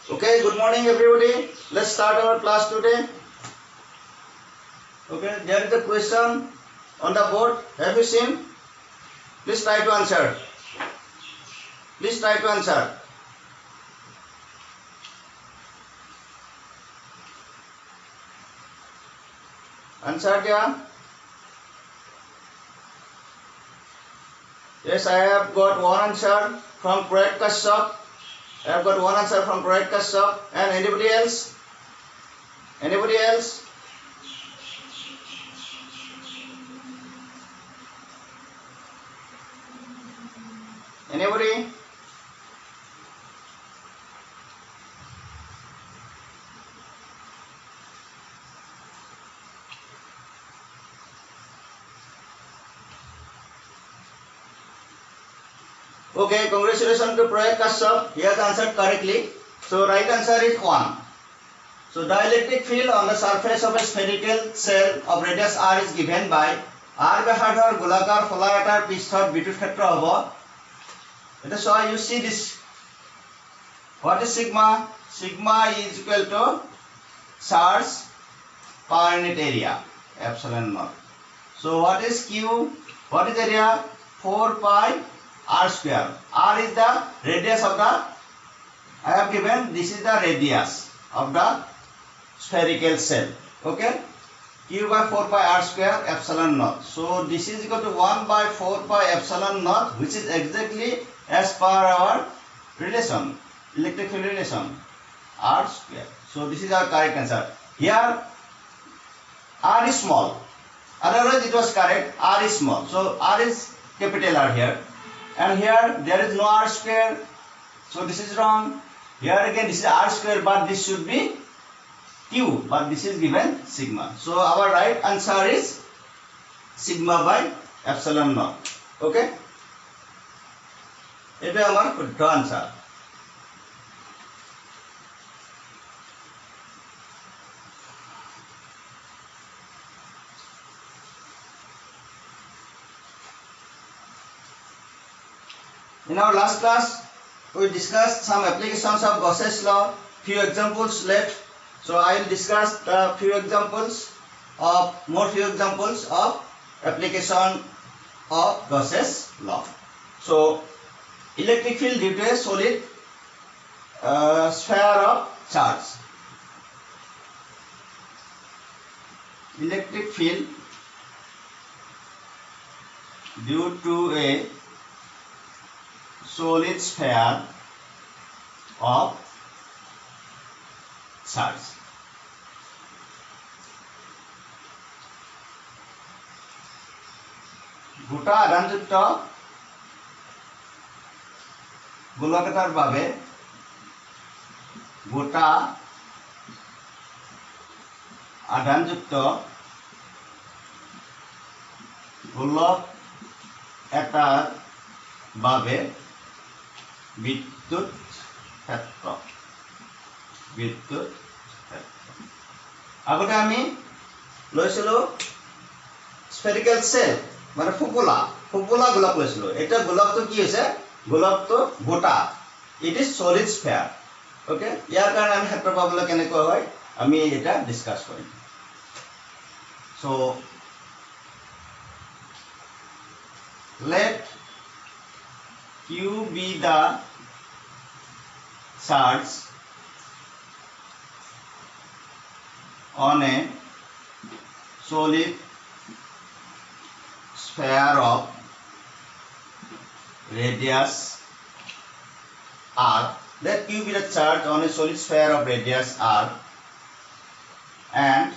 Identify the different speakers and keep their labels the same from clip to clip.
Speaker 1: Okay, good morning everybody. Let's start our class today. Okay, there is a question on the board. Have you seen? Please try to answer. Please try to answer. Answer there. Yes, I have got one answer from Project Kashyap. I have got one answer from Project Kashyap. And anybody else? Anybody else? Anybody? Okay, congratulations to Project Kashyap. He has answered correctly. So right answer is 1. So dielectric field on the surface of a spherical shell of radius r is given by r ব্যাসাৰ্ধৰ গোলাকাৰ ফলা এটাৰ পৃষ্ঠত বিদ্যুৎ ক্ষেত্ৰ হ'ব. এটা so you see this. What is sigma? Sigma is equal to charge per unit area, epsilon naught. So what is q? What is area? 4 pi r square. R is the radius of the, I have given, this is the radius of the spherical shell. Okay, q by 4 pi r square epsilon naught. So this is equal to 1 by 4 pi epsilon naught, which is exactly as per our relation, electric field relation, r square. So this is our correct answer. Here r is small, otherwise it was correct. R is small, so r is capital R here, and here there is no r square, so this is wrong. Here again this is r square, but this should be q, but this is given sigma. So our right answer is sigma by epsilon naught. Okay, এটা আমার শুদ্ধ answer. In our last class we discussed some applications of Gauss's law, few examples left. So I will discuss the few examples of application of Gauss's law. So electric field due to a solid sphere of charge. Electric field due to a solid sphere of charge. গোটা আধানযুক্ত গোলক এটাৰ বাবে গোটা আধানযুক্ত গোলক এটাৰ বাবে বিদ্যুৎ ক্ষেত্ৰ আগতে আমি লৈছিলো স্ফেরিক্যাল সেল মানে ফুপুলা গোলক লৈছিলো. এটা গোলকটো কি হৈছে? গোলকটো গোটা, ইট ইজ সলিড স্ফেয়ার. ওকে, ইয়াৰ কাৰণে আমি ক্ষেত্ৰ পাবলৈ কেনেকৈ হয় আমি এটা discuss Karim. So let q be the charge on a solid sphere of radius r. Let q be the charge on a solid sphere of radius r, and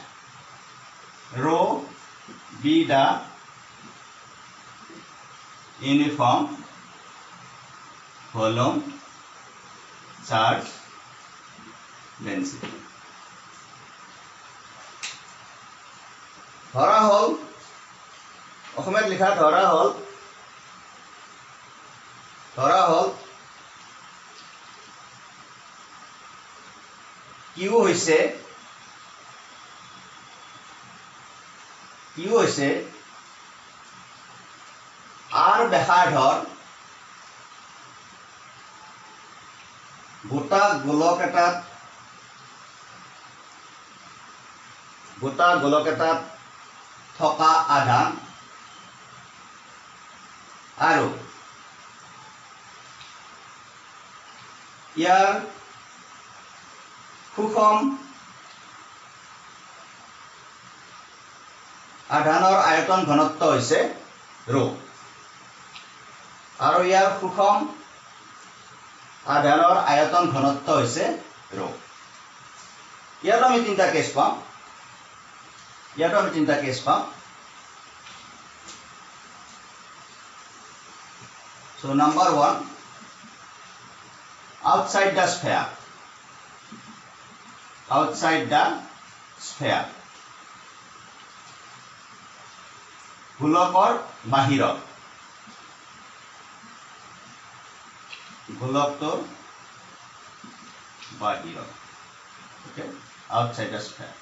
Speaker 1: rho be the uniform volume charge density. ধৰা হল অসমীয়াত লিখা ধৰা হল Q হৈছে r ব্যাসাৰ্ধৰ গোটা গোলক এটাত থকা আধান আৰু ইয়াৰ সুষম আধানৰ আয়তন ঘনত্ব হৈছে rho আৰু ইয়াৰ সুষম আধানৰ আয়তন ঘনত্ব হৈছে rho। ইয়াত আমি তিনটা কেছ পাম। So number 1, outside the sphere, গোলকৰ বাহিৰত, okay, outside the sphere.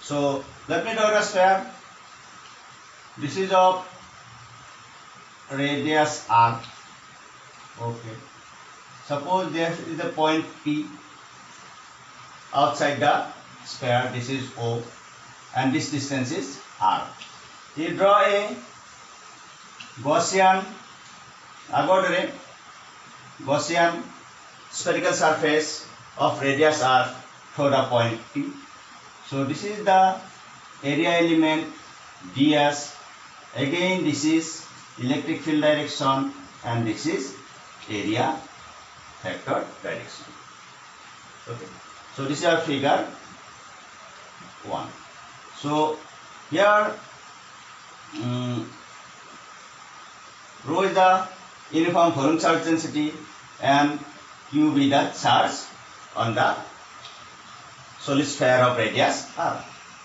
Speaker 1: So let me draw the sphere. This is of radius r. Okay, suppose there is a point P outside the sphere. This is O and this distance is r. You draw a Gaussian spherical surface of radius r for the point P. So this is the area element ds. Again this is electric field direction and this is area vector direction. Okay, so this is our figure 1. So here rho is the uniform volume charge density and q be the charge on the solid sphere of radius r.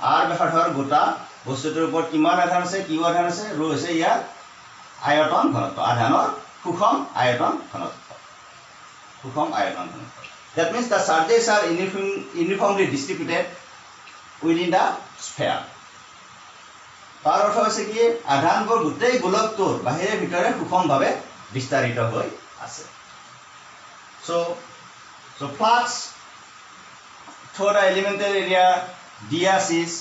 Speaker 1: r ব্যাসাৰ্ধৰ গোটা বস্তুটোৰ ওপৰত কিমান আধান আছে, q আধান আছে, rho হৈছে ইয়াৰ আয়তন ঘনত্ব, আধানৰ সুষম আয়তন ঘনত্ব। That means the charges are uniformly distributed within the sphere. তাৰ অৰ্থ হৈছে কি আধানবোৰ গোটেই গোলকটোৰ বাহিৰে ভিতৰে সুষমভাৱে বিস্তাৰিত হৈ আছে। So flux through the elemental area ds is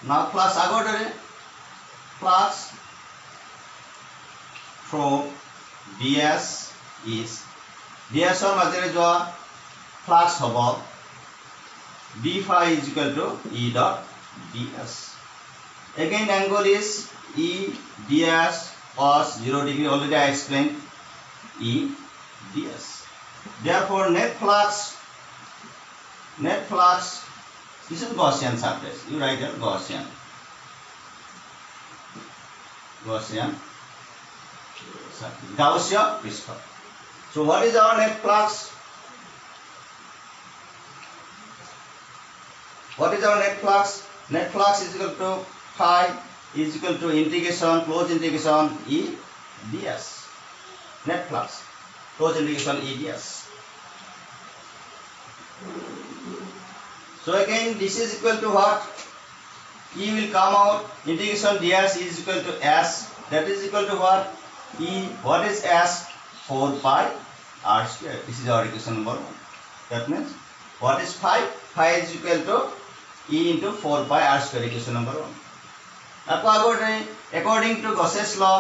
Speaker 1: now flux আগৰ দৰে flux through ds is ds ৰ মাজেৰে যোৱা flux হ'ব d phi is equal to e dot ds. Again angle is e ds cos 0 degree, already I explained e ds. Therefore net flux, this is Gaussian surface. You write here Gaussian পৃষ্ঠ. So what is our net flux? Net flux is equal to phi is equal to integration, close integration e ds. Net flux, close integration e ds. So again this is equal to what? E will come out, integration ds is equal to s, that is equal to what? E, what is s? 4 pi r square. This is our equation number 1. That means what is phi? Phi is equal to e into 4 pi r square, equation number 1. According to Gauss's law,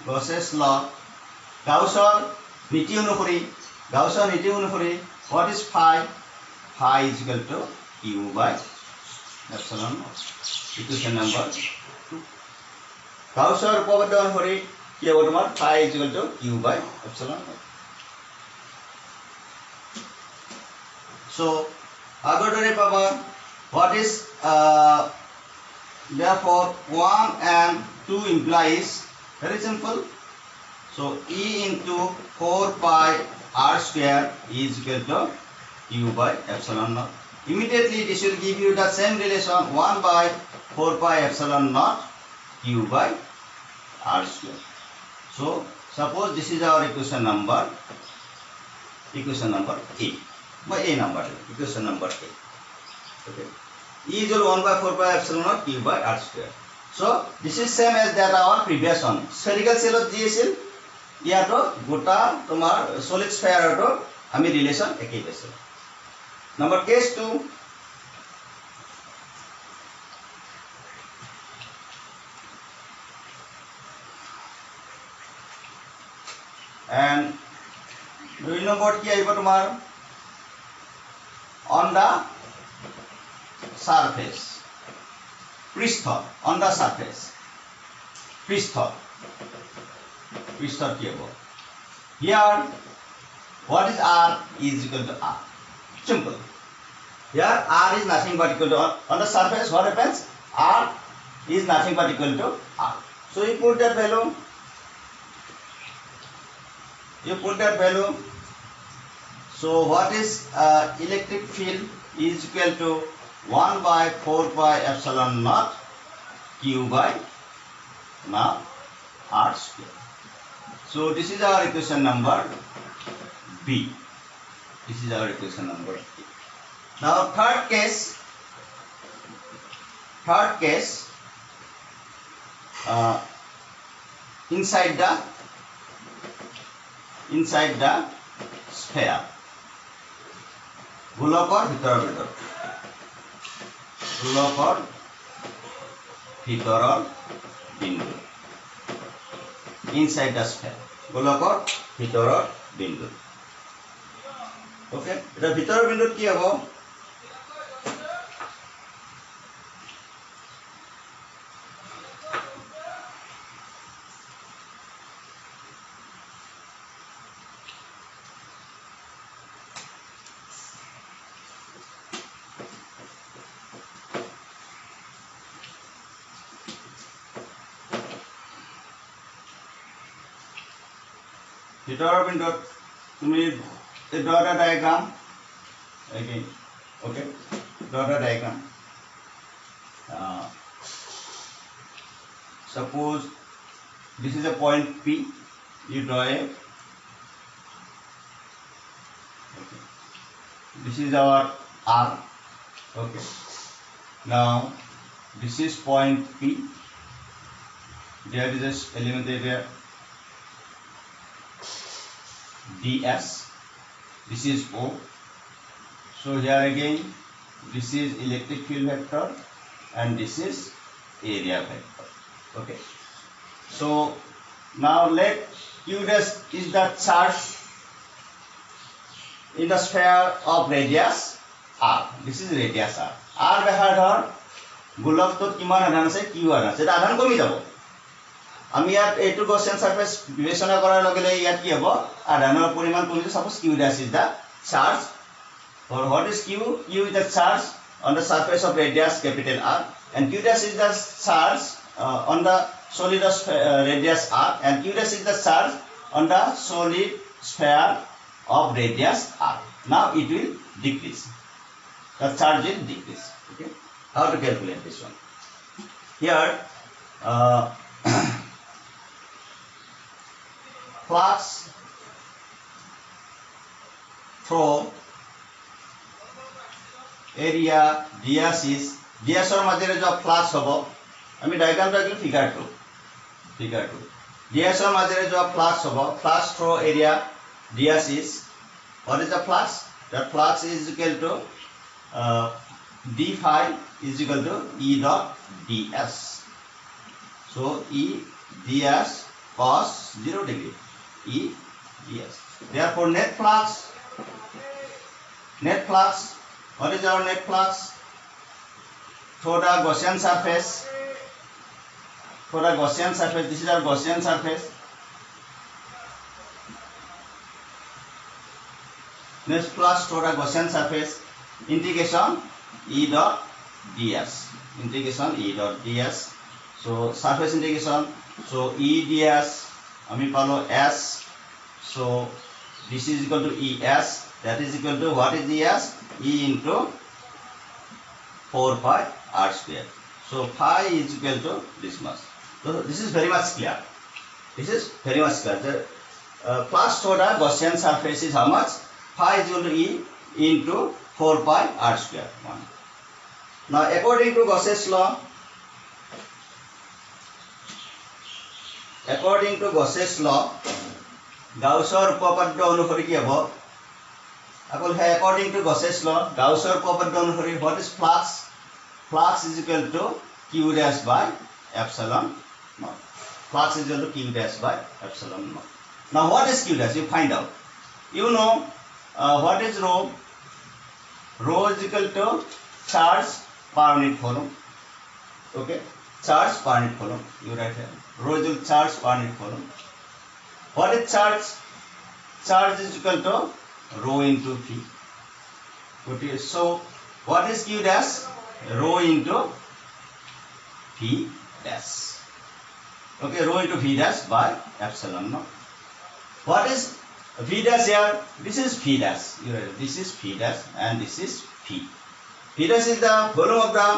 Speaker 1: Gauss's নীতি অনুসৰি what is phi? Phi is equal to q by epsilon naught, equation number 2. Gauss's উপপাদ্য অনুসৰি কি হ'ব তোমাৰ phi is equal to q by epsilon naught. So আগৰ দৰে পাবা what is therefore 1 and 2 implies very simple. So e into 4 pi r square is equal to q by epsilon naught. Immediately this will give you the same relation 1 by 4 pi epsilon naught q by r square. So suppose this is our equation number A. By A number, equation number A. Okay. E is equal 1 by 4 pi epsilon naught q by r square. So this is same as that our previous one. Spherical cell of GSL ইয়াতো গোটা তোমাৰ solid স্ফেয়াৰটো আমি relation একেই পাইছো number case 2 and 2 নম্বৰত কি আহিব তোমাৰ on the surface পৃষ্ঠ on the surface পৃষ্ঠ পৃষ্ঠ কি হ'ব here what is r is equal to r simple here r is nothing but equal to on the surface what happens r is nothing but equal to r so you put that value so what is electric field is equal to 1 by 4 pi epsilon naught q by now r square. So this is our equation number B. This is our equation number B. Now third case inside the sphere গোলকৰ ভিতৰৰ বিন্দু inside the sphere গোলকৰ ভিতৰৰ বিন্দু ওকে এটা ভিতৰৰ বিন্দুত কি হ'ব ভিতৰৰ বিন্দুত তুমি draw the diagram again okay draw the diagram suppose this is a point P you draw a okay. This is our R okay now this is point P there is a element area ds this is O so here again this is electric field vector and this is area vector okay so now let q dash is the charge in the sphere of radius r this is radius r ব্যাসাৰ্ধৰ গোলকটো কিমান আধান আছে q আধান আছে এটা আধান কমি যাব আমি ইয়াত এইটো গসিয়ান সারফেস বিবেচনা কৰাৰ লগে লগে ইয়াত কি হ'ব আধানৰ পৰিমাণ কমিছে suppose q dash is the charge or what is q is the charge on the surface of radius capital R and q dash is the charge on the solid of radius R and q dash is the charge on the solid sphere of radius R now it will decrease the charge will decrease okay how to calculate this one here flux through area ds is ds or মাজেৰে যে flux হ'ব আমি ডায়াগ্ৰামটো আঁকিলো figure 2 ds or মাজেৰে যে flux হ'ব flux through area ds is what is the flux that flux is equal to d phi is equal to e dot ds so e ds cos 0 degree E ds therefore net flux what is our net flux through the Gaussian surface this is our Gaussian surface net flux through the Gaussian surface integration E dot ds so surface integration so E ds আমি পালো s so this is equal to es that is equal to what is es e into 4 pi r square so phi is equal to this much so this is very much clear the flux through the Gaussian surface is how much phi is equal to e into 4 pi r square 1 now according to Gauss's law According to Gauss's law, গাউছৰ উপপাদ্য অনুসৰি কি হ'ব আকল হে according to Gauss's law গাউছৰ উপপাদ্য অনুসৰি what is flux is equal to q dash by epsilon naught flux is equal to q dash by epsilon naught. Now what is q dash? You find out. You know what is rho? Rho is equal to charge per unit volume. Okay, charge per unit volume. You write here. Rho is equal to charge per unit volume. What is charge? Charge is equal to rho into v. Okay, so what is q dash? Rho into v dash. Okay, rho into v dash by epsilon naught. What is v dash here? This is v dash. You write this is v dash and this is v. V dash is the volume of the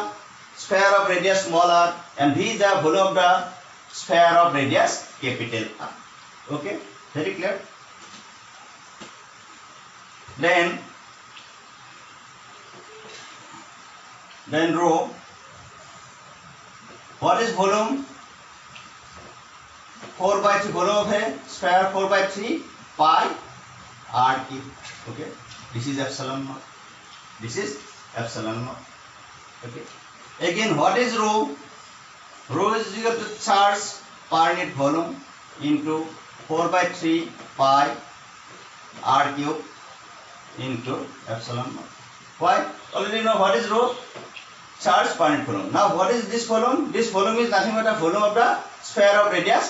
Speaker 1: sphere of radius small r and v is the volume of the sphere of radius capital R. Okay, very clear. Then rho. What is volume? 4/3 volume of a sphere 4/3 pi r cube. Okay, this is epsilon naught. This is epsilon naught. Okay. Again, what is rho? Rho is equal to charge per unit volume into 4/3 pi r cube into epsilon naught. Why? Already know what is rho? Charge per unit volume. Now what is this volume? This volume is nothing but a volume of the sphere of radius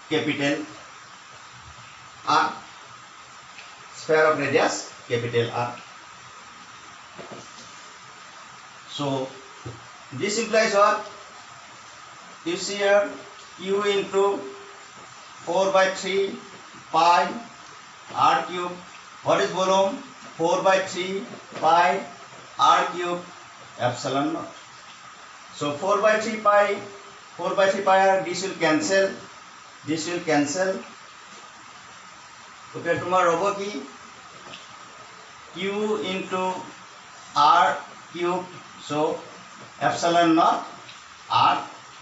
Speaker 1: capital R. Sphere of radius capital R. So this implies what? You see here q into 4/3 pi r cube. What is volume? 4/3 pi r cube epsilon naught. So 4/3 pi r, this will cancel. Okay, tomorrow hobo ki q into r cube. So epsilon naught r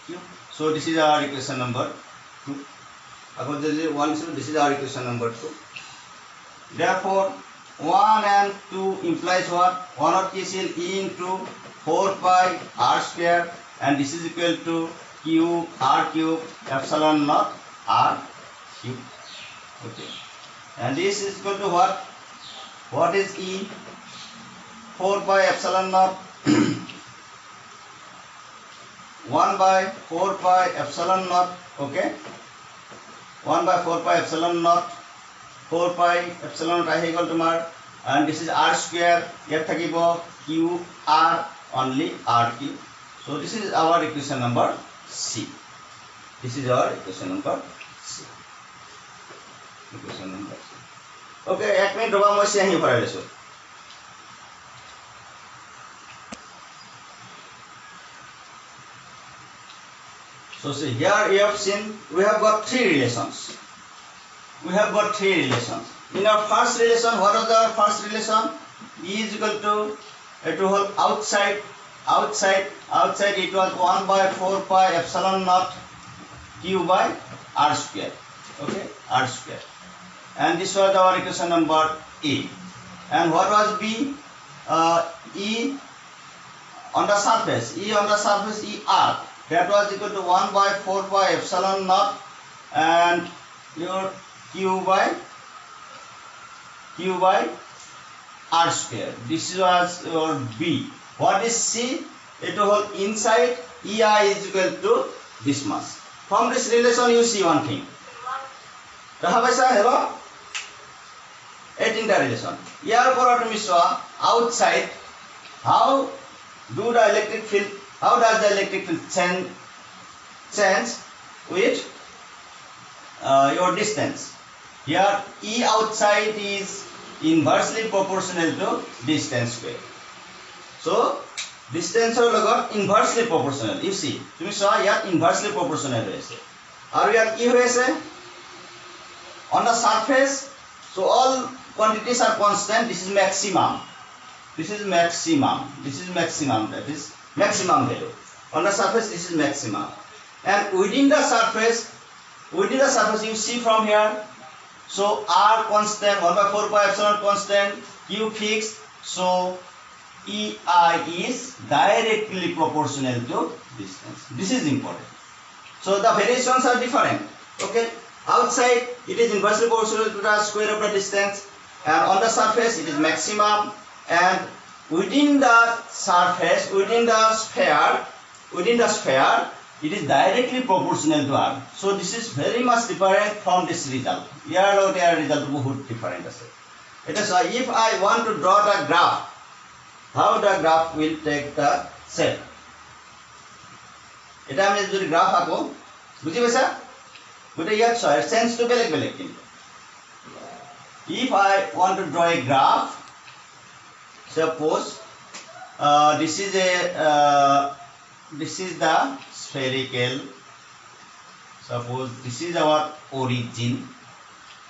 Speaker 1: cube. So this is our equation number 2. This is our equation number 2. Therefore 1 and 2 implies what? 1 of KCL E into 4 pi r square and this is equal to q r cube epsilon naught r cube. Okay, and this is equal to what? What is E? 4 pi epsilon naught 1/4 pi epsilon naught. Okay, 1/4 pi epsilon naught 4 pi epsilon rahi gol tomar and this is r square. Here thakibo q r only r cube. So this is our equation number C. This is our equation number C. Equation number C. Okay, 1 minute roba moi ahi bharai lesu. So see here you have seen we have got three relations. In our first relation, what was our first relation? E is equal to outside. It was 1/4 pi epsilon naught q by r square. Okay, r square. And this was our equation number A. And what was B? E on the surface. E R. That was equal to 1/4 pi epsilon naught and your q by r square. This was your B. What is C? It was inside EI is equal to this much. From this relation you see one thing. Hello? 18th relation. Here for me saw outside how does the electric field change with your distance. Here E outside is inversely proportional to distance square. So distance or logot inversely proportional. You see, tumi saw here inversely proportional hoise. Aru here ki hoise? On the surface, so all quantities are constant. This is maximum. That is maximum value. On the surface, this is maximum. And within the surface, within the surface you see from here. So R constant, 1 by 4 pi epsilon constant, Q fixed. So EI is directly proportional to distance. This is important. So the variations are different. Okay. Outside it is inversely proportional to the square of the distance, and on the surface it is maximum, and within the surface, within the sphere, it is directly proportional to R. So this is very much different from this result. Here result बहुत different আছে. It is if I want to draw the graph, how the graph will take the shape. এটা আমি যদি graph আঁকো, বুঝি পাইছা? গোটে ইয়াত ছয় সেন্স to বেলেগ বেলেগ কিন্তু. If I want to draw a graph, suppose this is the spherical. Suppose this is our origin.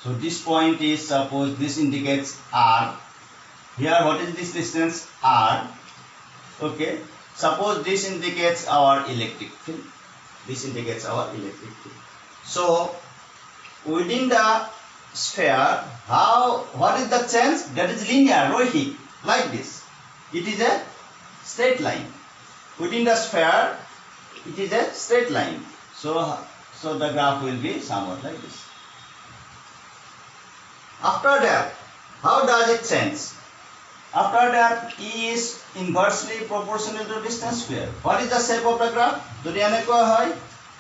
Speaker 1: So this point is, suppose this indicates R. Here what is this distance? R. Okay. Suppose this indicates our electric field. This indicates our electric field. So within the sphere, what is the change? That is linear, rhoic, like this. It is a straight line. Within the sphere, it is a straight line. So the graph will be somewhat like this. After that, how does it change? After that, E is inversely proportional to distance square. What is the shape of the graph? Jodi enekoi hoy,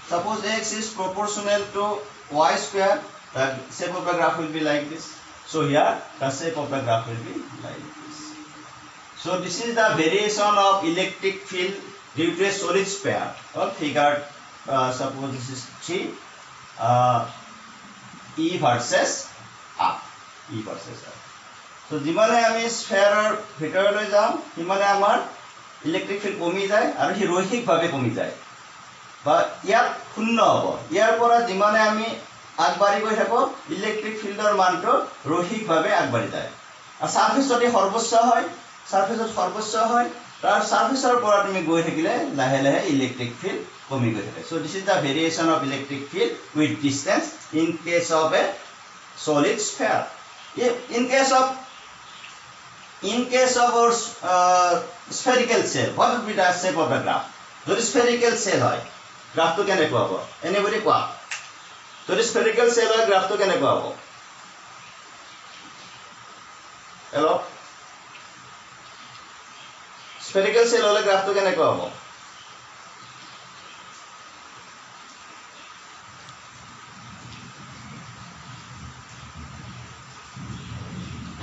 Speaker 1: suppose x is proportional to y square, the shape of the graph will be like this. So here the shape of the graph will be like this. So this is the variation of electric field due to a solid sphere, or figure. Suppose this is 3, E versus R. E versus R. So যিমানে আমি স্ফেয়াৰৰ ভিতৰলৈ যাওঁ সিমানে আমাৰ electric field কমি যায় আৰু হি ৰৈখিকভাৱে কমি যায়, বা ইয়াত শূন্য হ'ব। ইয়াৰ পৰা যিমানে আমি আগবাঢ়ি গৈ থাকো ইলেক্ট্ৰিক ফিল্ডৰ মানটো ৰৈখিকভাৱে আগবাঢ়ি যায়। আৰু সাৰফেস যদি সৰ্বোচ্চ হয়, সাৰফেসত সৰ্বোচ্চ হয়, তাৰ সাৰফেসৰ পৰা তুমি গৈ থাকিলে লাহে লাহে ইলেক্ট্ৰিক ফিল্ড কমি গৈ থাকে। So this is the variation of electric field with distance in case of a solid sphere. In case of our spherical cell, what would be the shape of the graph? Jodi spherical cell hoy, graph to kenekwa hobo? Anybody koa? Jodi spherical cell hoy, graph to kenekwa hobo? Hello? Spherical cell hole graph to kenekwa hobo?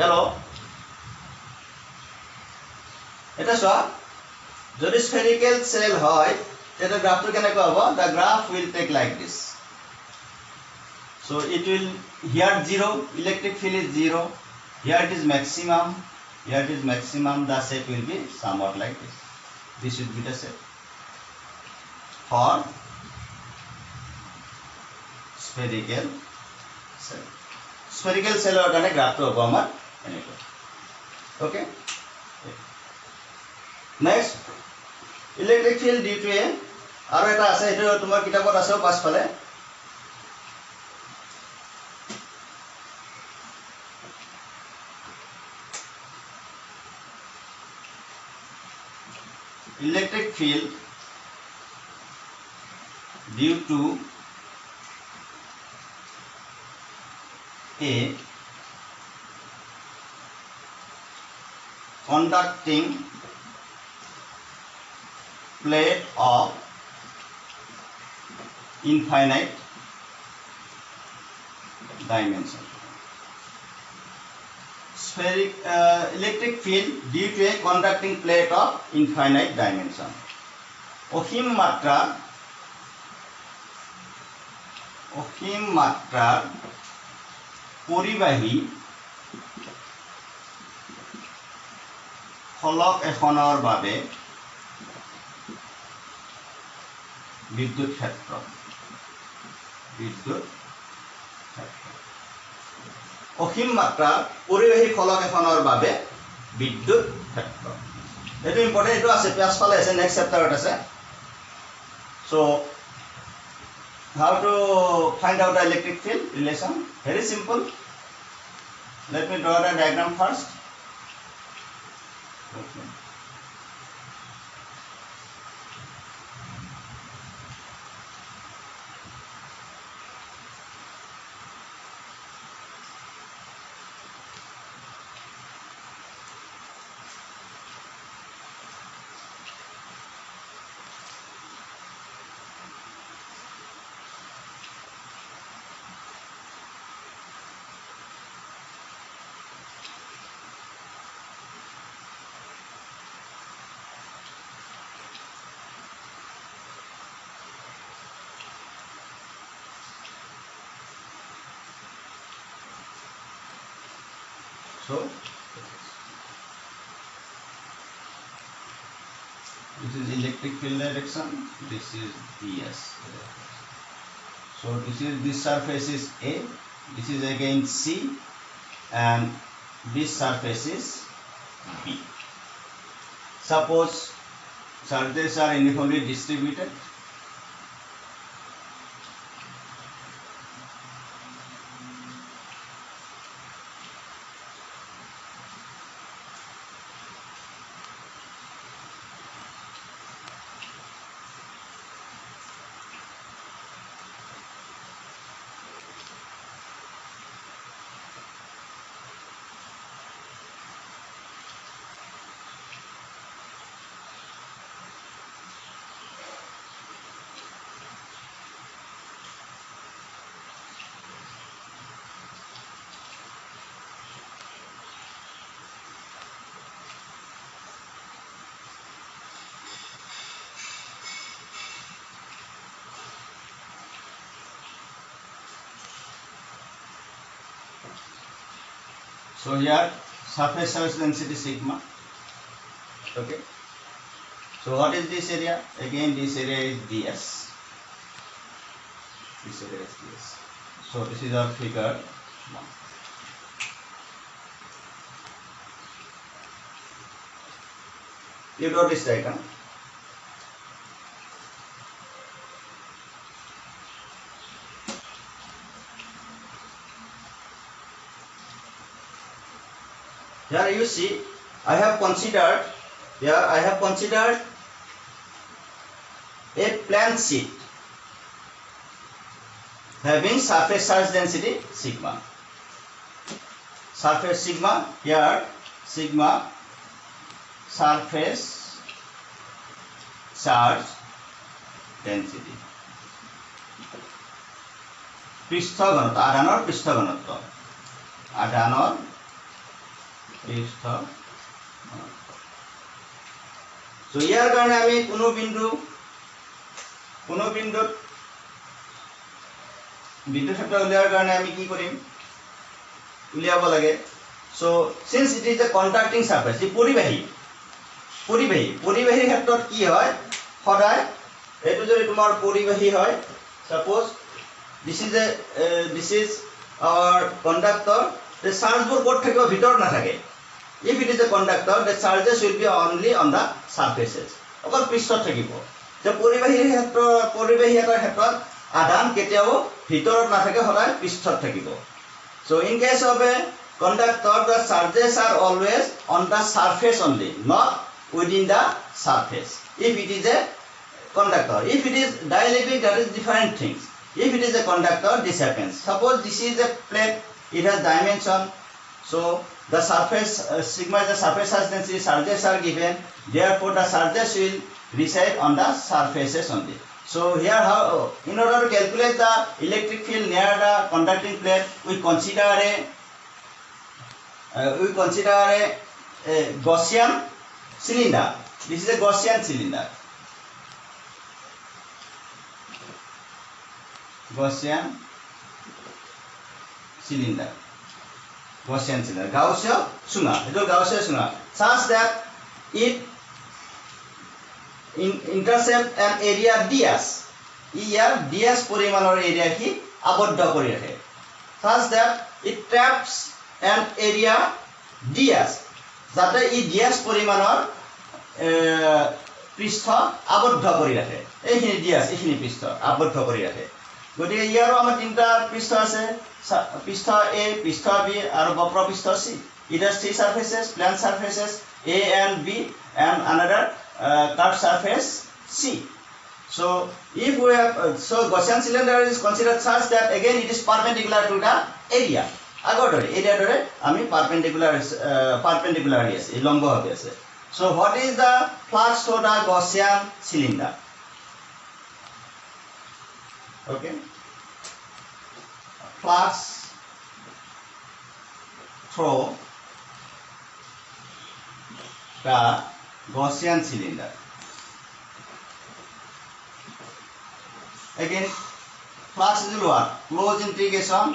Speaker 1: Hello? এটা চোৱা, যদি spherical cell হয় তেতিয়া গ্ৰাফটো কেনেকৈ হ'ব? The graph will take like this. So it will, here 0, electric field is 0, here it is maximum, here it is maximum, the shape will be somewhat like this. This should be the shape for spherical cell. Spherical cell or কাৰণে গ্ৰাফটো হ'ব আমাৰ এনেকৈ। Okay? Next, electric field due to a, আৰু এটা আছে, এইটো তোমাৰ কিতাপত আছে পাছফালে। Electric field due to a conducting plate of infinite dimension. Electric field due to a conducting plate of infinite dimension. অসীম মাত্ৰাৰ পৰিবাহী ফলক এখনৰ বাবে বিদ্যুৎ ক্ষেত্ৰ অসীম মাত্ৰাৰ পৰিবাহী ফলক এখনৰ বাবে বিদ্যুৎ ক্ষেত্ৰ। এইটো ইম্পৰ্টেণ্ট, এইটো আছে পাছফালে আছে, নেক্সট চেপ্টাৰত আছে। So how to find out the electric field relation? Very simple. Let me draw the diagram first. Okay. So this is electric field direction, this is ds. So this surface is A, this is again C, and this surface is B. Suppose charges are uniformly distributed. So here surface charge density sigma. Okay. So what is this area? Again this area is ds. This area is ds. So this is our figure 1. You draw this diagram. Here you see, I have considered a plane sheet having surface charge density sigma. Surface sigma, here sigma surface charge density. पृष्ठ घनत्व, आधानर पृष्ठ घनत्व, आधानर पृष्ठ घनत्व. So ইয়ার কারণে আমি কোনো বিন্দুত বিন্দু ক্ষেত্র উলিয়াৰ কাৰণে আমি কি কৰিম, উলিয়াব লাগে. So since it is a conducting surface, পৰিবাহী ক্ষেত্ৰত কি হয়, সদায় এটো যদি তোমাৰ পৰিবাহী হয়, suppose this is our conductor, the chargeবোৰ ক'ত থাকিব, ভিতৰত নাথাকে. If it is a conductor, the charges will be only on the surfaces. অকল পৃষ্ঠত থাকিব. যে পৰিবাহী এটাৰ ক্ষেত্ৰত আধান কেতিয়াও ভিতৰত নাথাকে, সদায় পৃষ্ঠত থাকিব. So in case of a conductor, the charges are always on the surface only, not within the surface. If it is a conductor, if it is dielectric, that is different things. If it is a conductor, this happens. Suppose this is a plate, it has dimension. So the surface sigma is the surface charge density, charges are given, therefore the charges will reside on the surfaces only. So here how, in order to calculate the electric field near the conducting plate, we consider a Gaussian cylinder. This is a Gaussian cylinder. Gaussian cylinder. Gaussian Sunga. Such that it intercept an area ds. Here ds পরিমাণৰ area কি আবদ্ধ কৰি ৰাখে. Such that it traps an area ds. যাতে ই ds পৰিমাণৰ পৃষ্ঠ আবদ্ধ কৰি ৰাখে. এইখিনি ds, এইখিনি পৃষ্ঠ আবদ্ধ কৰি ৰাখে. গতিকে ইয়াৰো আমাৰ তিনিটা পৃষ্ঠ আছে, পৃষ্ঠ A, পৃষ্ঠ B আৰু বক্ৰ পৃষ্ঠ C. It has three surfaces, plane surfaces A and B and another curved surface C. So if we have Gaussian cylinder is considered such that again it is perpendicular to the area. আগৰ দৰে area দৰে আমি perpendicular আছে, লম্ব ভাৱে আছে. So what is the flux through the Gaussian cylinder? Okay, flux through the Gaussian cylinder. Again, flux is what? Close integration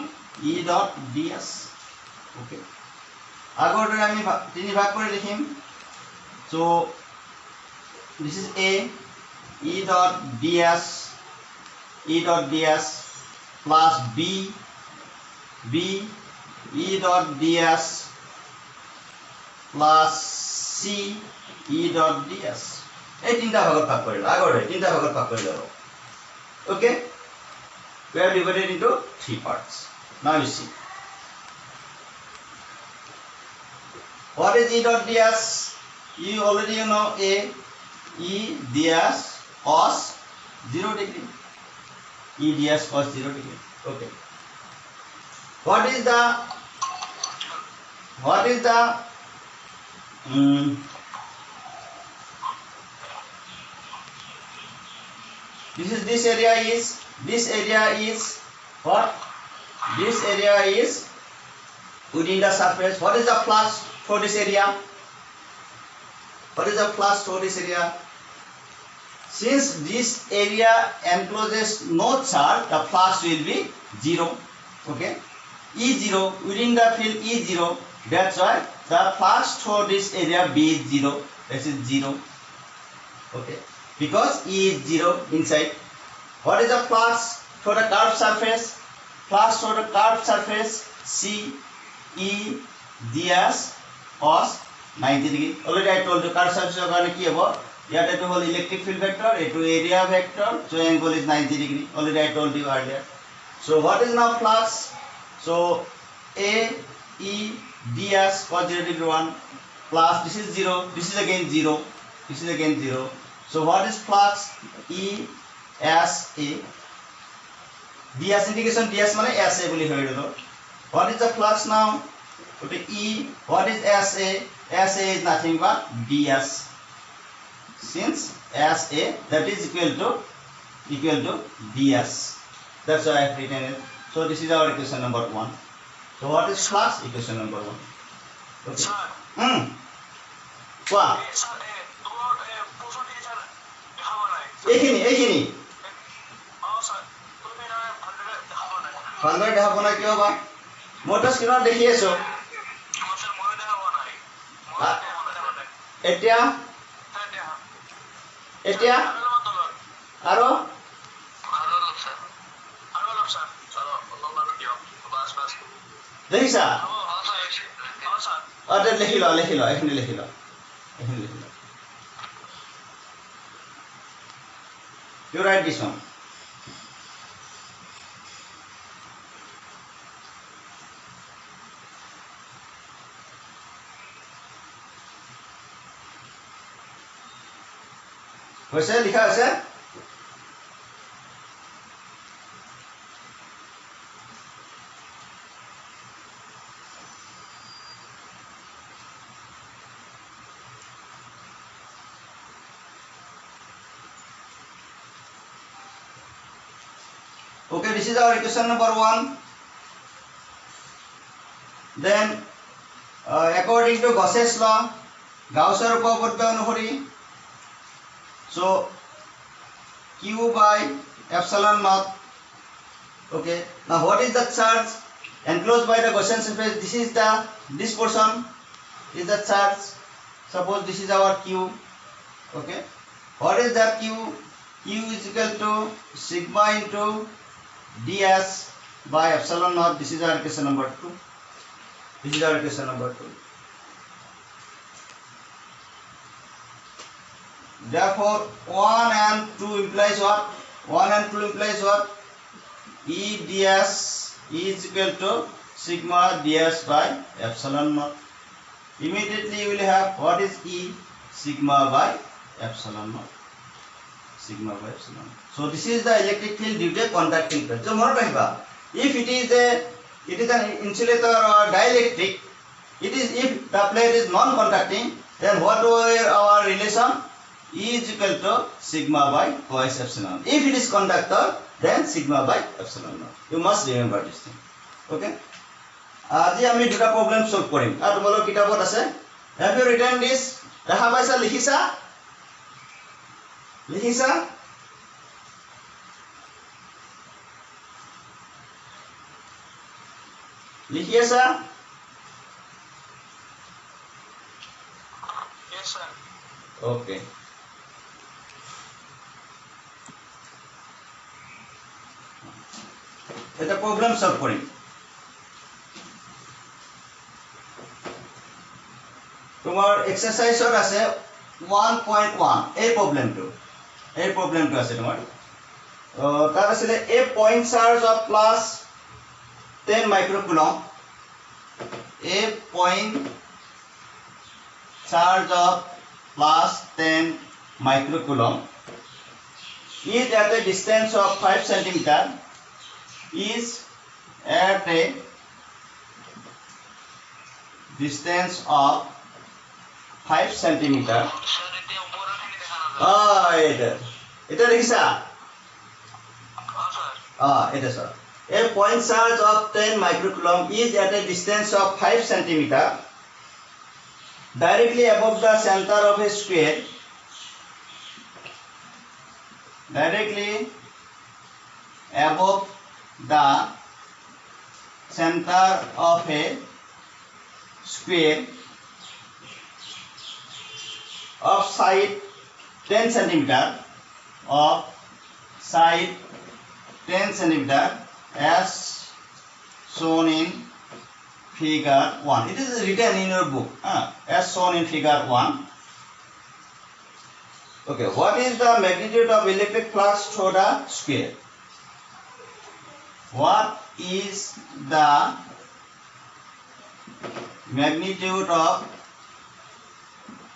Speaker 1: E dot ds. Okay. আগৰ দৰে আমি তিনি ভাগ কৰি লিখিম. So this is A, E dot ds plus B E dot ds plus C E dot ds. এই তিনটা ভাগত ভাগ কৰিলো, আগৰ তিনটা ভাগত ভাগ কৰিলো. Okay, we are divided into three parts. Now you see what is E dot ds. You already know A, E ds cos 0 degree. E ds cos 0 degree. Okay. What is the this area is what? This area is within the surface. What is the flux for this area? What is the flux for this area? Since this area encloses no charge, the flux will be 0. Okay, E0 within the field E0. That's why the flux for this area B is 0. This is 0. Okay, because E is 0 inside. What is the flux for the curved surface? Flux for the curved surface C E ds cos 90 degree. Already I told you curved surface karone ki hobo. Here it will electric field vector, it will area vector, so angle is 90 degree. Already I told you earlier. So what is now flux? So A E ds cos 0 degree 1 plus this is 0, this is again 0, this is again 0. So what is flux? E S A. ds integration ds mane S A boli hoy gelo. What is the flux now? Okay, E. What is S A? S A is nothing but ds. Since S A that is equal to ds. That's why I have written it. So this is our equation number 1. So what is flux? Equation number 1. Okay. What? এইখিনি ভালদৰে দেখা পোৱা নাই কিয় বা? মই তো স্ক্ৰীনত দেখি আছো. এতিয়া আৰু দেখিছা? লিখি ল এইখিনি লিখি ল. You write this one. হৈছে লিখা আছে? Okay, this is our equation number 1. Then according to Gauss's law, Gauss's উপপাদ্য অনুসৰি, so Q by epsilon naught. Okay, now what is the charge enclosed by the Gaussian surface? This portion is the charge. Suppose this is our Q. Okay, what is that Q? Q is equal to sigma into ds by epsilon naught. This is our equation number 2. Therefore 1 and 2 implies what? E ds is equal to sigma ds by epsilon naught. Immediately you will have what is E? Sigma by epsilon naught. Sigma by epsilon. So this is the electric field due to conducting plate. So more if it is an insulator or dielectric, if the plate is non-conducting, then what were our relation? E is equal to sigma by twice epsilon. If it is conductor, then sigma by epsilon naught. You must remember this thing. Okay? আজি আমি দুটা problem solve কৰিম আৰু তোমালোকৰ কিতাপত আছে have you written this দেখা পাইছা লিখিছা লিখি আছা yes sir okay এটা প্রবলেম সলভ কৰিম তোমার এক্সারসাইজত আছে 1.1 এই প্রবলেমটো আছে তোমার তার আছে a point charge of plus 10 microcoulomb a point charge of plus 10 microcoulomb is at a distance of 5 cm is at a distance of 5 cm. এটা লিখিছা এটা sir a point charge of 10 microcoulomb is at a distance of 5 cm directly above the center of a square of side 10 cm as shown in figure 1. It is written in your book as shown in figure 1. Okay, what is the magnitude of electric flux through the square? What is the magnitude of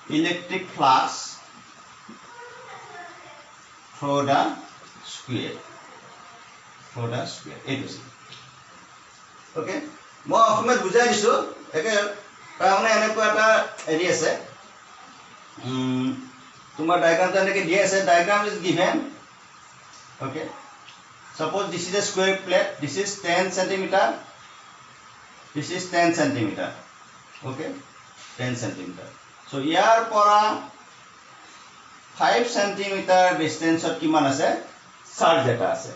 Speaker 1: electric flux through the square? It is okay. মই অসমত বুজাই দিছো একে তাৰমানে এনেকুৱা এটা এৰি আছে তোমাৰ ডায়াগ্ৰামটো এনেকৈ দিয়া আছে diagram is given okay suppose this is a square plate this is 10 cm okay 10 cm so ইয়াৰ পৰা 5 cm ডিসটেন্সত কিমান আছে চার্জ এটা আছে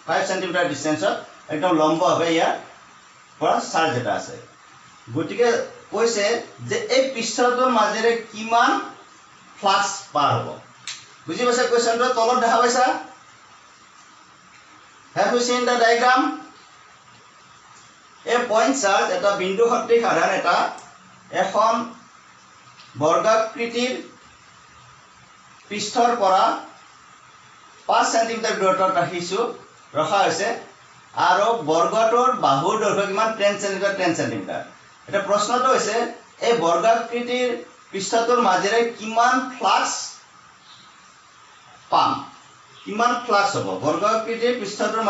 Speaker 1: 5 cm ডিসটেন্সত একদম লম্ব হবে ইয়াৰ পৰা চার্জ এটা আছে গতিকে কৈছে যে এই পৃষ্ঠটোৰ মাজেৰে কিমান ফ্লাক্স পাৰ হ'ব বুজি পাইছা কোৱেশ্চনটো তলত দেখা পাইছা have you seen the diagram a point charge এটা বিন্দু শক্তি সাধাৰণ এটা এখন বৰ্গাকৃতিৰ পৃষ্ঠৰ পৰা 5 cm দূৰত্বত ৰখা হৈছে আৰু বৰ্গটোৰ বাহুৰ দৈৰ্ঘ্য কিমান 10 cm এটা প্ৰশ্নটো হৈছে এই বৰ্গাকৃতিৰ পৃষ্ঠটোৰ মাজেৰে কিমান ফ্লাক্স পাম কিমান ফ্লাক্স হ'ব বৰ্গাকৃতিৰ পৃষ্ঠটোৰ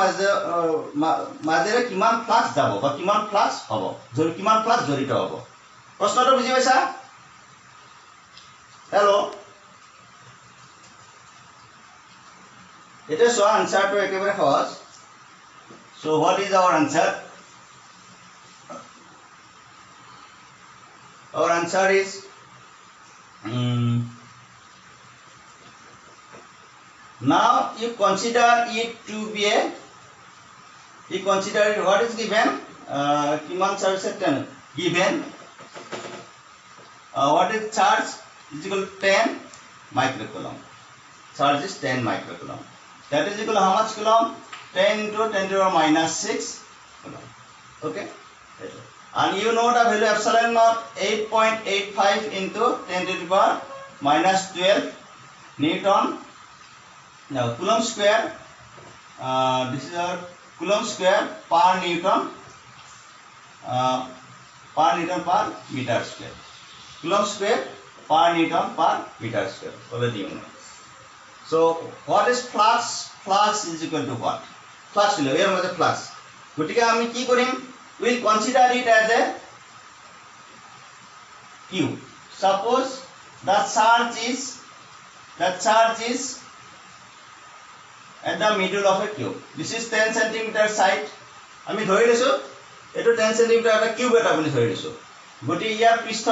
Speaker 1: মাজেৰে কিমান ফ্লাক্স যাব বা কিমান ফ্লাক্স হ'ব কিমান ফ্লাক্স জড়িত হ'ব প্ৰশ্নটো বুজি পাইছা হেল্ল' এটা সহজ আনসাৰটো একেবাৰে সহজ so what is our answer is now you consider it to be what is given kiman charge given what is charge is equal to 10 microcoulomb charge is 10 microcoulomb that is equal to how much coulomb 10 into 10 to the power minus 6 coulomb okay and you know the value epsilon naught 8.85 into 10 to the power minus 12 Newton now coulomb square this is our coulomb square per Newton per meter square. Coulomb square per Newton per meter square. Already you know. So what is flux? Flux is equal to what? Flux will here was a flux. Gotike ami ki korim? We will consider it as a Q. Suppose the charge is at the middle of a cube. This is 10 centimeter side. আমি ধৰি লৈছো এটো 10 centimeter এটা cube এটা বুলি ধৰি লৈছো গটি ইয়াৰ পৃষ্ঠ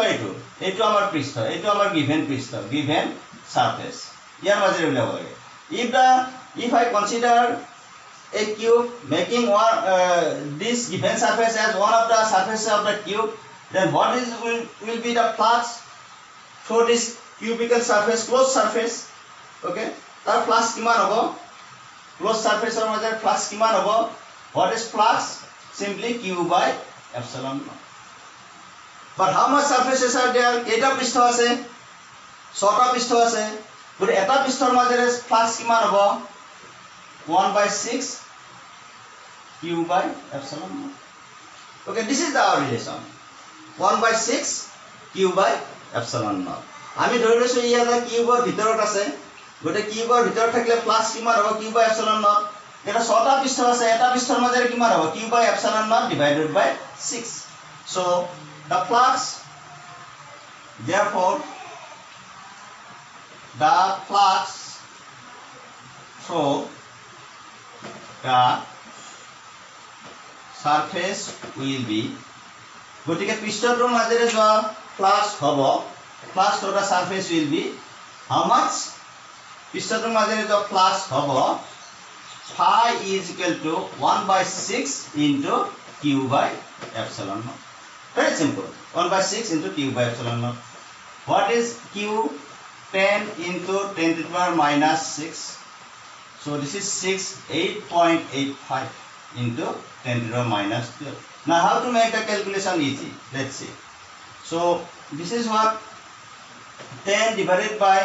Speaker 1: এটো আমাৰ পৃষ্ঠ এটো আমাৰ গিভেন পৃষ্ঠ গিভেন সারফেস ইয়াৰ মাজেৰে উলাব লাগে if I consider a cube making one this given surface as one of the surfaces of the cube, then what will be the flux for this cubical surface, closed surface? Okay, tar flux kiman hobo? Closed surface or major flux kiman hobo? What is flux? Simply Q by epsilon naught. But how much surfaces are there? Eta pistho ase, shorta pistho ase. But eta pisthor majere flux kiman hobo? 1/6 Q by epsilon naught. Okay, this is our relation. 1/6 Q by epsilon naught. আমি ধৰি লৈছো ইয়াৰ কিউবৰ ভিতৰত আছে গটে কিউবৰ ভিতৰত থাকিলে plus কিমান হ'ব কিউ বাই এপসিলন নট এটা ছটা পৃষ্ঠ আছে এটা পৃষ্ঠৰ মাজেৰে কিমান হ'ব q by epsilon nought divided by 6 so the flux therefore the flux through the surface will be গটিকে পৃষ্ঠটোৰ মাজেৰে যোৱা flux হ'ব flux to the surface will be how much? Pishtatur majere jo flux hobo phi is equal to 1/6 into Q by epsilon naught. Very simple. 1/6 into Q by epsilon naught. What is Q? 10 into 10 to the power minus 6. So this is 8.85 into 10 to the power minus 12. Now how to make the calculation easy? Let's see. So this is what 10 divided by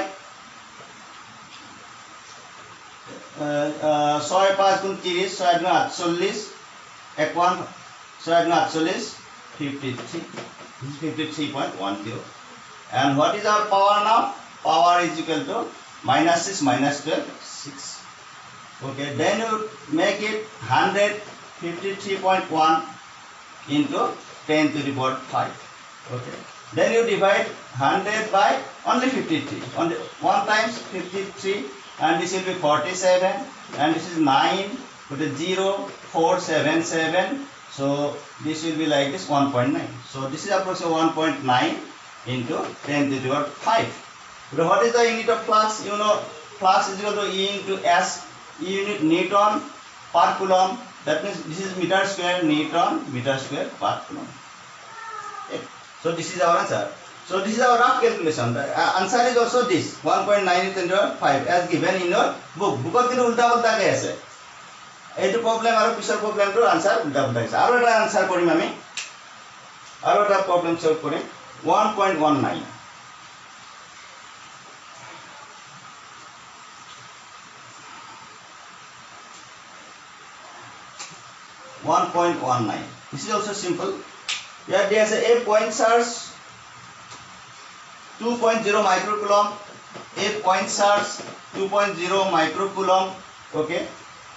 Speaker 1: 6 5 গুণ 30 6 গুণ 48 1 6 গুণ 48 53.10 and what is our power now? Power is equal to minus 6 minus 12 6. Okay, then you make it 153.1 into 10 to the power 5. Okay, then you divide 100 by only 53 only 1 times 53 and this will be 47 and this is 9 with a 0.477 so this will be like this 1.9 so this is approximately 1.9 into 10 to the power 5. So what is the unit of flux? You know flux is equal to E into S, E unit Newton per coulomb, that means this is meter square Newton meter square per coulomb. Okay. So this is our answer. So this is our rough calculation. The answer is also this 1.9 into 5 as given in your book. Bookot kintu ulta ulta ke ase. Etu problem aru pisor problem to answer ulta ulta ase. Aru eta answer korim ami. Aru eta problem solve korim 1.19. This is also simple. Here there is a point charge 2.0 microcoulomb, a point charge 2.0 microcoulomb, okay,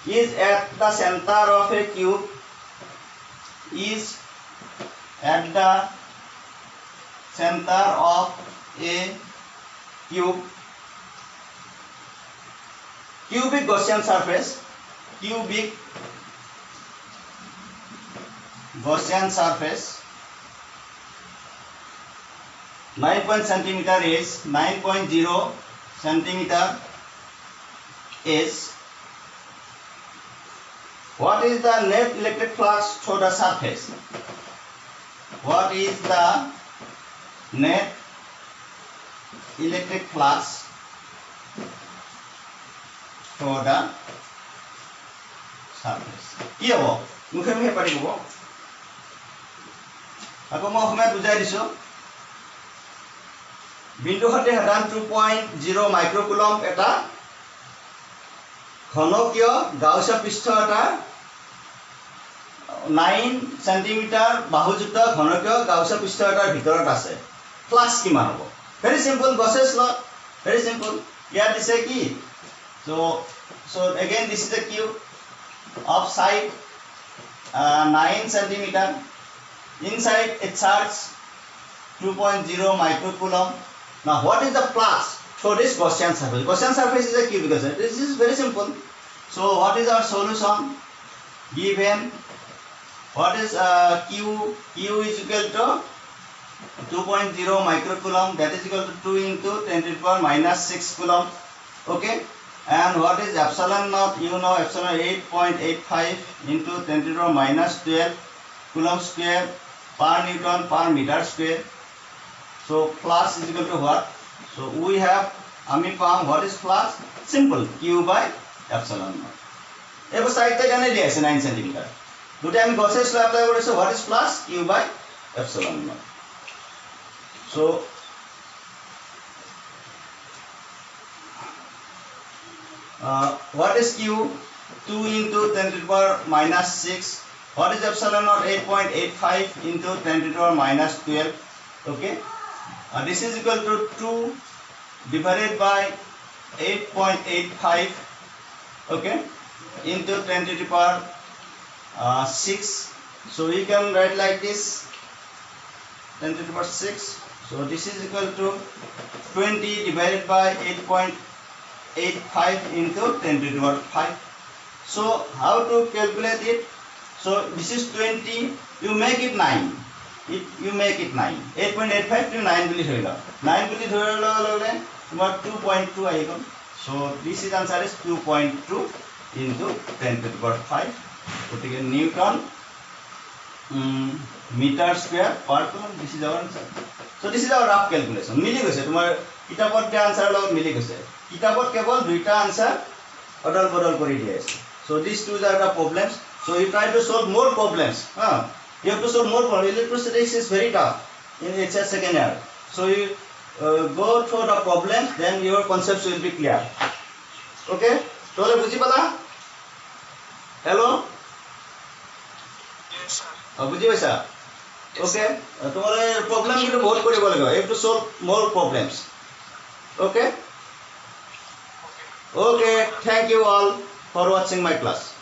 Speaker 1: is at the center of a cube, is at the center of a cube, cubic Gaussian surface, cubic Gaussian surface 9 centimeter is 9.0 centimeter is what is the net electric flux through the surface? What is the net electric flux through the surface? কি হ'ব মুখে মুখে পাৰি হ'ব আকৌ মই অসমীয়াত বুজাই দিছো বিন্দু হতে হাতান 2.0 মাইক্ৰোকুলম্ব এটা ঘনকীয় গাউসীয় পৃষ্ঠ এটা 9 সেন্টিমিটাৰ বাহুযুক্ত ঘনকীয় গাউসীয় পৃষ্ঠৰ ভিতৰত আছে ফ্লাক্স কিমান হ'ব ভেৰি সিম্পল গছেছ ল ভেৰি সিম্পল ইয়াত দিছে কি so again this is the cube of side 9 centimeter inside a charge 2.0 microcoulomb. Now what is the flux for this Gaussian surface? Gaussian surface is a cube because this is very simple. So what is our solution? Given what is q is equal to 2.0 microcoulomb, that is equal to 2 into 10 to the power minus 6 coulomb. Okay, and what is epsilon naught? You know epsilon 8.85 into 10 to the power minus 12 coulomb square per newton per meter square. So flux is equal to what? So we have ami pam what is flux? Simple, q by epsilon naught. Ever side te jane diye ase 9 cm. Dute ami Gaussian law apply korisu, what is flux? Q by epsilon naught. So what is q? 2 into 10 to the power minus 6. What is epsilon naught? 8.85 into 10 to the power minus 12. Okay, this is equal to 2 divided by 8.85. Okay, into 10 to the power 6. So we can write like this, 10 to the power 6. So this is equal to 20 divided by 8.85 into 10 to the power 5. So how to calculate it? So this is 20, you make it 9. You make it 9. 8.85 to 9 bili thoi lo. 9 bili thoi lo lole tomar 2.2 ahi gol. So this is answer is 2.2 into 10 to the power 5. Gotike newton meter square per coulomb. This is our answer. So this is our rough calculation. Mili goise tomar kitabot dia answer log mili goise. Kitabot kebol duita answer odol bodol kori diye ase. So these two are the problems. So you try to solve more problems. You have to solve more problems. Electrostatics is very tough in HS second year. So you go through the problems, then your concepts will be clear. Okay? Tole buji pala? Hello?
Speaker 2: Yes sir.
Speaker 1: Buji paisa? Okay? Tomare problem kitu bahut koribo lagibo. You have to solve more problems. Okay?
Speaker 2: Okay.
Speaker 1: Okay. Thank you all for watching my class.